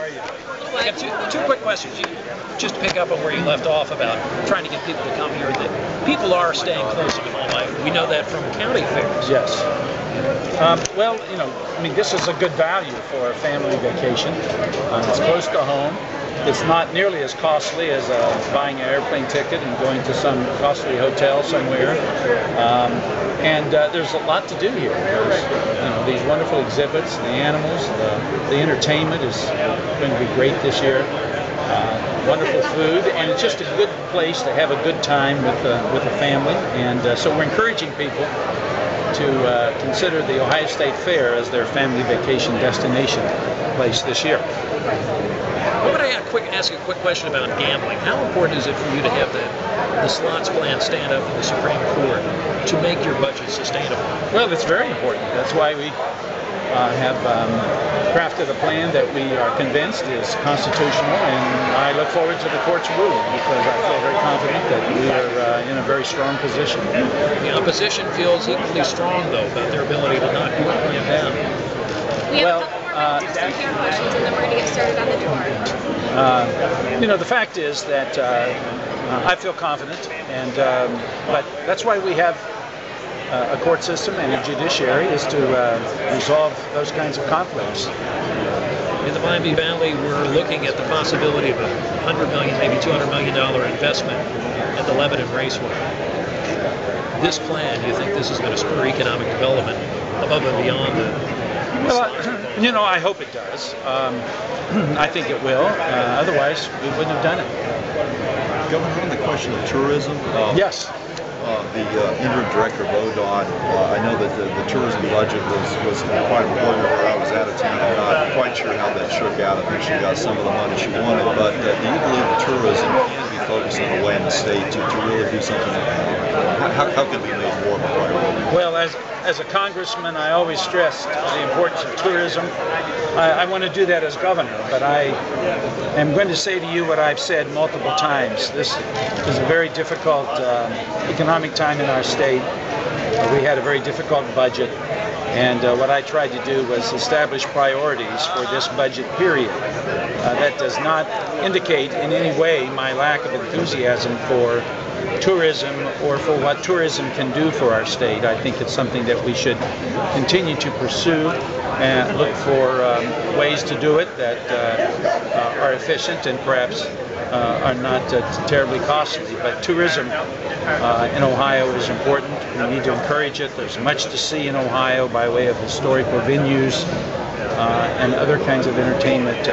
are you? I got two quick questions. Just to pick up on where you left off about trying to get people to come here. That people are staying closer to home. We know that from county fairs. Yes. Well, I mean, this is a good value for a family vacation. It's close to home. It's not nearly as costly as buying an airplane ticket and going to some costly hotel somewhere. And there's a lot to do here. There's, these wonderful exhibits, the animals, the entertainment is going to be great this year. Wonderful food, and it's just a good place to have a good time with a family. And so we're encouraging people to consider the Ohio State Fair as their family vacation destination place this year. I want to ask a quick question about gambling. How important is it for you to have the slots plan stand up in the Supreme Court to make your budget sustainable? Well, it's very important. That's why we have crafted a plan that we are convinced is constitutional, and I look forward to the court's ruling because I feel very confident that we are in a very strong position. The opposition feels equally strong, though, about their ability to knock your plan down. We have a couple more minutes for some fair questions, and then we're going to get started on the tour. The fact is that I feel confident, and but that's why we have a court system and a judiciary, is to resolve those kinds of conflicts. In the Miami Valley, we're looking at the possibility of a $100 million, maybe $200 million investment at the Lebanon Raceway. This plan, do you think this is going to spur economic development above and beyond the... Well, I hope it does. I think it will. Otherwise, we wouldn't have done it. Governor, on the question of tourism, yes. The interim director of ODOT, I know that the tourism budget was quite important where I was out of town. I'm not quite sure how that shook out. I think she got some of the money she wanted, but do you believe that tourism can be focused on a way in the state to really do something? How can we make more of a priority? Well, as a congressman, I always stressed the importance of tourism. I want to do that as governor, but I am going to say to you what I've said multiple times. This is a very difficult economic time in our state. We had a very difficult budget, and what I tried to do was establish priorities for this budget period. That does not indicate in any way my lack of enthusiasm for tourism or for what tourism can do for our state. I think it's something that we should continue to pursue and look for ways to do it that are efficient and perhaps are not terribly costly. But tourism in Ohio is important. We need to encourage it. There's much to see in Ohio by way of historical venues and other kinds of entertainment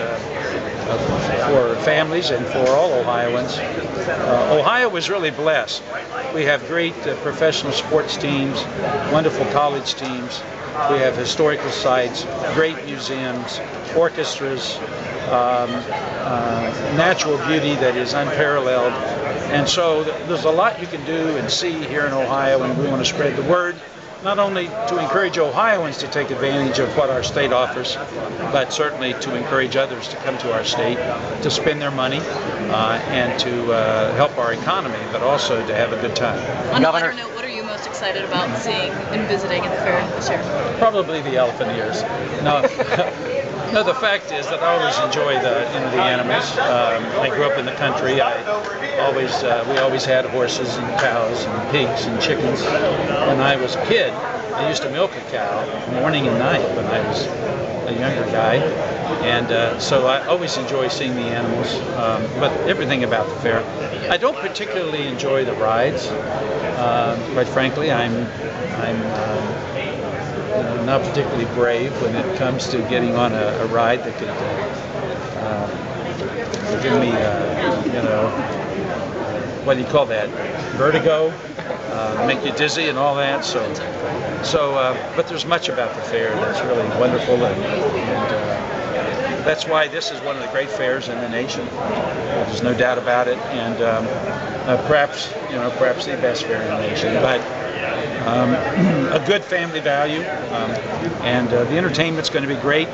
for families and for all Ohioans. Ohio was really blessed. We have great professional sports teams, wonderful college teams. We have historical sites, great museums, orchestras, natural beauty that is unparalleled. And so there's a lot you can do and see here in Ohio, and we want to spread the word, not only to encourage Ohioans to take advantage of what our state offers, but certainly to encourage others to come to our state to spend their money and to help our economy, but also to have a good time. On a lighter note, what are you most excited about seeing and visiting at the fair this year? Probably the elephant ears. No, the fact is that I always enjoy the animals. I grew up in the country. We always had horses and cows and pigs and chickens. When I was a kid, I used to milk a cow morning and night when I was a younger guy. And so I always enjoy seeing the animals, but everything about the fair. I don't particularly enjoy the rides. Quite frankly, I'm not particularly brave when it comes to getting on a ride that could give me, what do you call that? Vertigo, make you dizzy and all that. But there's much about the fair that's really wonderful, and that's why this is one of the great fairs in the nation. There's no doubt about it, and perhaps the best fair in the nation. But a good family value, and the entertainment's going to be great.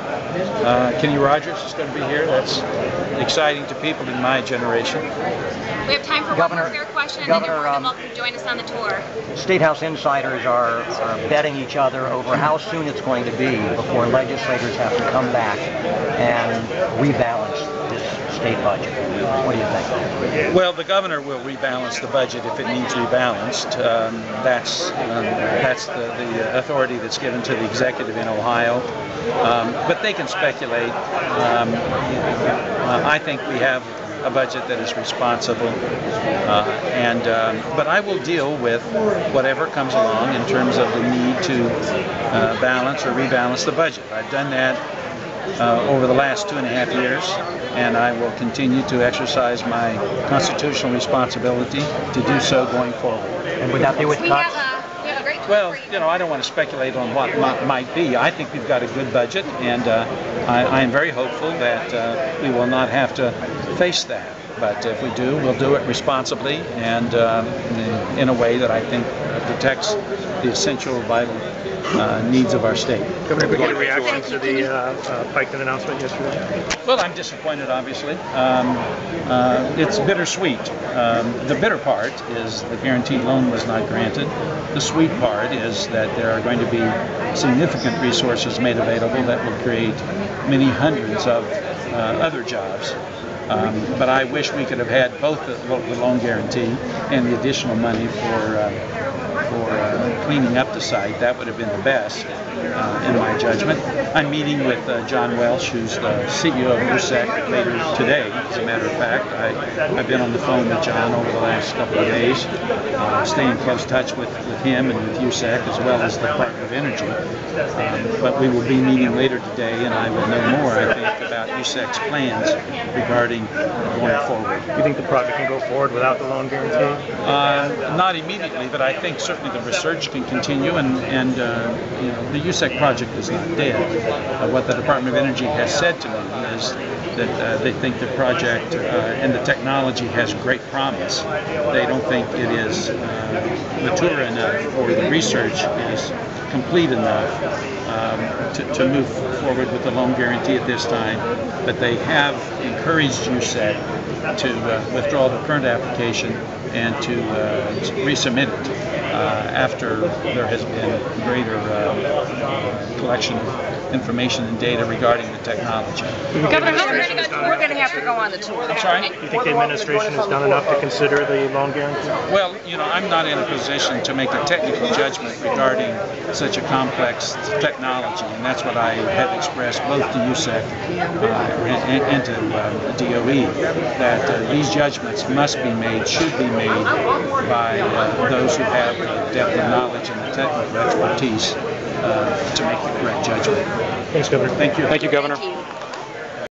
Kenny Rogers is going to be here. That's exciting to people in my generation. We have time for one more fair question, and then you're more than welcome to join us on the tour. State House insiders are betting each other over how soon it's going to be before legislators have to come back and rebalance this state budget? What do you think? Well, the governor will rebalance the budget if it needs rebalanced. That's the authority that's given to the executive in Ohio. But they can speculate. I think we have a budget that is responsible, but I will deal with whatever comes along in terms of the need to balance or rebalance the budget. I've done that over the last 2.5 years, and I will continue to exercise my constitutional responsibility to do so going forward. And would that be with cuts? We have a great Well, I don't want to speculate on what might be. I think we've got a good budget, and I am very hopeful that we will not have to face that. But if we do, we'll do it responsibly and in a way that I think protects the essential, vital needs of our state. Governor, we get a reaction to the Piketon announcement yesterday? Well, I'm disappointed, obviously. It's bittersweet. The bitter part is the guaranteed loan was not granted. The sweet part is that there are going to be significant resources made available that will create many hundreds of other jobs. But I wish we could have had both the loan guarantee and the additional money for cleaning up the site. That would have been the best, in my judgment. I'm meeting with John Welsh, who's the CEO of USEC, later today, as a matter of fact. I've been on the phone with John over the last couple of days, staying in close touch with him and with USEC, as well as the Department of Energy. But we will be meeting later today, and I will know more, I think, about USEC's plans regarding going forward. Do you think the project can go forward without the loan guarantee? Not immediately, but I think certainly the research can continue, and the USEC project is not dead. What the Department of Energy has said to me is that they think the project and the technology has great promise. They don't think it is mature enough, or the research is complete enough to move forward with the loan guarantee at this time, but they have encouraged USEC to withdraw the current application and to resubmit it after there has been greater collection of information and data regarding the technology. Governor, we're going to have to go on the tour. I'm sorry? Do you think the administration has done enough to consider the loan guarantee? Well, I'm not in a position to make a technical judgment regarding such a complex technology, and that's what I have expressed both to USEC and to DOE, that these judgments must be made, should be made by those who have the depth of knowledge and the technical expertise to make the correct judgment. Thanks, Governor. Thank you. Thank you, Governor. Thank you.